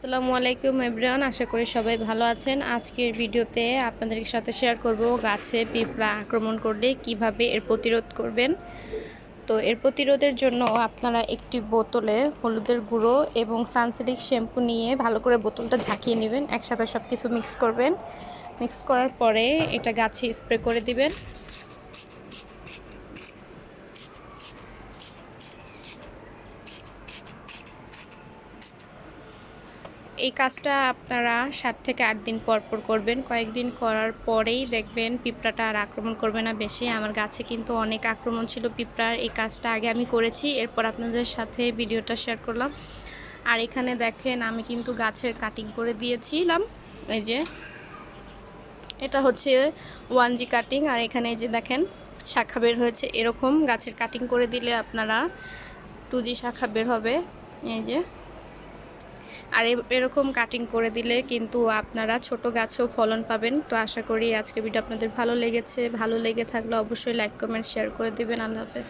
আসসালামু আলাইকুম এভরিওয়ান, আশা করি সবাই ভালো আছেন। আজকের ভিডিওতে আপনাদের সাথে শেয়ার করব গাছে পিঁপড়া আক্রমণ করলে কিভাবে এর প্রতিরোধ করবেন। তো এর প্রতিরোধের জন্য আপনারা একটি বোতলে হলুদের গুঁড়ো এবং সানসিল্ক শ্যাম্পু নিয়ে ভালো করে বোতলটা ঝাঁকিয়ে নেবেন। একসাথে সব কিছু মিক্স করবেন। মিক্স করার পরে এটা গাছে স্প্রে করে দিবেন। এই কাজটা আপনারা 7 থেকে 8 দিন পর পর করবেন। কয়েকদিন করার পরেই দেখবেন পিঁপড়াটা আর আক্রমণ করবে না বেশি। আমার গাছে কিন্তু অনেক আক্রমণ ছিল পিঁপড়ার। এই কাজটা আগে আমি করেছি, এরপর আপনাদের সাথে ভিডিওটা শেয়ার করলাম। আর এখানে দেখেন আমি কিন্তু গাছের কাটিং করে দিয়েছিলাম। এই যে এটা হচ্ছে 1G কাটিং, আর এখানে এই যে দেখেন শাখা বের হয়েছে। এরকম গাছের কাটিং করে দিলে আপনারা 2G শাখা বের হবে। এই যে আর এরকম কাটিং করে দিলে কিন্তু আপনারা ছোট গাছেও ফলন পাবেন। তো আশা করি আজকের ভিডিও আপনাদের ভালো লেগেছে। ভালো লেগে থাকলে অবশ্যই লাইক কমেন্ট শেয়ার করে দিবেন। আল্লাহ হাফেজ।